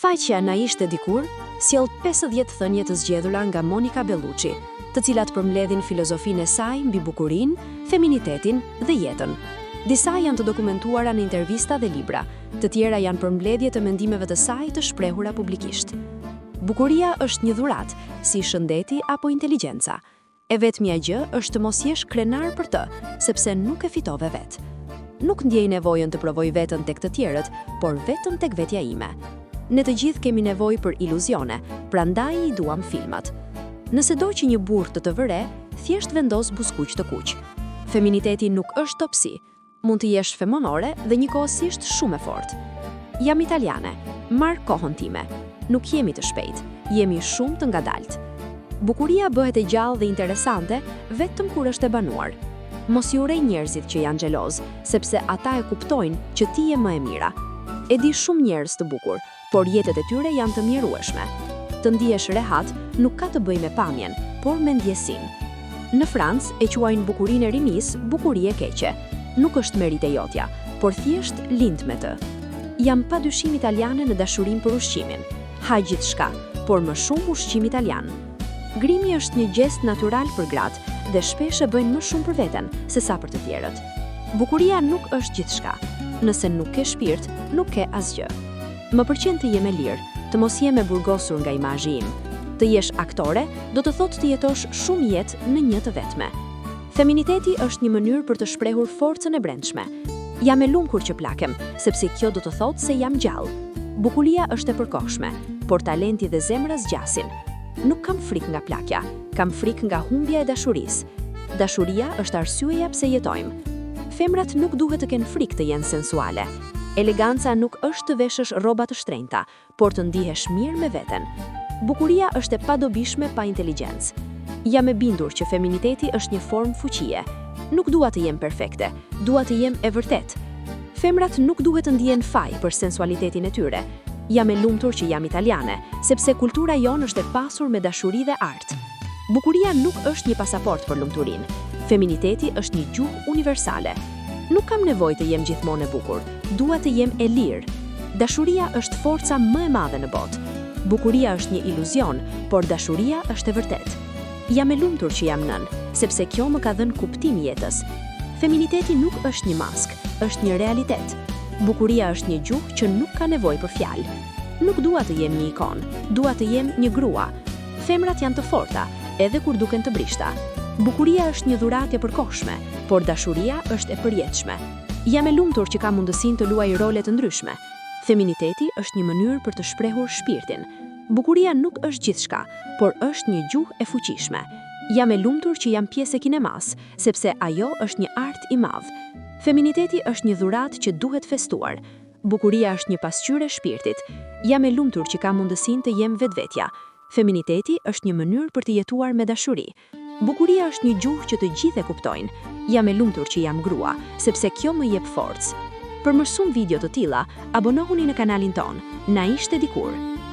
Faqja Na ishte dikur sjell 50 thënie të zgjedhura nga Monica Bellucci, të cilat përmbledhin filozofinë e saj mbi bukurinë, feminitetin dhe jetën. Disa janë të dokumentuara në intervista dhe libra, të tjera janë përmbledhje të mendimeve të saj të shprehura publikisht. Bukuria është një dhuratë, si shëndeti apo inteligjenca. E vetmja gjë është të mos jesh krenar për të, sepse nuk e fitove vetë. Nuk ndjej nevojën të provoj veten tek të tjerët, por vetëm tek vetja ime. Ne të gjithë kemi nevojë për iluzione, prandaj i duam filmat. Nëse do që një burr të vëre, thjesht vendos buzëkuq të kuq. Feminiteti nuk është topsi. Mund të jesh femonore dhe njëkohësisht shumë e fortë. Jam italiane, marr kohën time. Nuk jemi të shpejtë, jemi shumë të ngadaltë. Bukuria bëhet e gjallë dhe interesante vetëm kur është e banuar. Mos i urej njerëzit që janë xheloz, sepse ata e kuptojnë që ti je më e mira. E di shumë njerëz të bukur, por jetët e tyre janë të mjerueshme. Të ndihesh rehat nuk ka të bëjë me pamjen, por me ndjesinë. Në Francë e quajnë bukurinë e rinis bukuri e keqe. Nuk është merit e jotja, por thjesht lind me të. Jam padyshim italiane në dashurinë për ushqimin. Ha gjithçka, por më shumë ushqim italian. Grimi është një gjest natyral për gratë dhe shpesh e bëjnë më shumë për veten se sa për të tjerët. Bukuria nuk është gjithçka. Nëse nuk ke shpirt, nuk ke asgjë. Më pëlqen të jem e lirë, të mos jem e burgosur nga imazhi im. Të jesh aktore do të thotë të jetosh shumë jetë në një të vetme. Feminiteti është një mënyrë për të shprehur forcën e brendshme. Jam e lumtur që plakem, sepse kjo do të thotë se jam gjallë. Bukuria është e përkohshme, por talenti dhe zemra zgjasin. Nuk kam frikë nga plakja, kam frikë nga humbja e dashurisë. Dashuria është arsyeja pse jetojmë. Femrat nuk duhet të kenë frikë të jenë sensuale. Eleganca nuk është të veshësh rroba të shtrenjta, por të ndihesh mirë me veten. Bukuria është e padobishme pa inteligjencë. Jam e bindur që feminiteti është një formë fuqie. Nuk dua të jem perfekte, dua të jem e vërtetë. Femrat nuk duhet të ndihen faj për sensualitetin e tyre. Jam e lumtur që jam italiane, sepse kultura jonë është e pasur me dashuri dhe art. Bukuria nuk është një pasaport për lumturinë. Feminiteti është një gjuhë universale. Nuk kam nevojë të jem gjithmonë e bukur, dua të jem e lirë. Dashuria është forca më e madhe në botë. Bukuria është një iluzion, por dashuria është e vërtetë. Jam e lumtur që jam nën, sepse kjo më ka dhënë kuptim jetës. Feminiteti nuk është një maskë, është një realitet. Bukuria është një gjuhë që nuk ka nevojë për fjalë. Nuk dua të jem një ikon, dua të jem një grua. Femrat janë të forta, edhe kur duken të brishta. Bukuria është një dhuratë e përkohshme, por dashuria është e përjetshme. Jam e lumtur që kam mundësinë të luaj role të ndryshme. Feminiteti është një mënyrë për të shprehur shpirtin. Bukuria nuk është gjithçka, por është një gjuhë e fuqishme. Jam e lumtur që jam pjesë e kinemas, sepse ajo është një art i madh. Feminiteti është një dhuratë që duhet festuar. Bukuria është një pasqyrë e shpirtit. Jam e lumtur që kam mundësinë të jem vetvetja. Feminiteti është një mënyrë për të jetuar me dashuri. Bukuria është një gjuhë që të gjithë e kuptojnë. Jam e lumtur që jam grua, sepse kjo më jep forcë. Për më shumë video të tilla, abonohuni në kanalin ton. Na ishte dikur.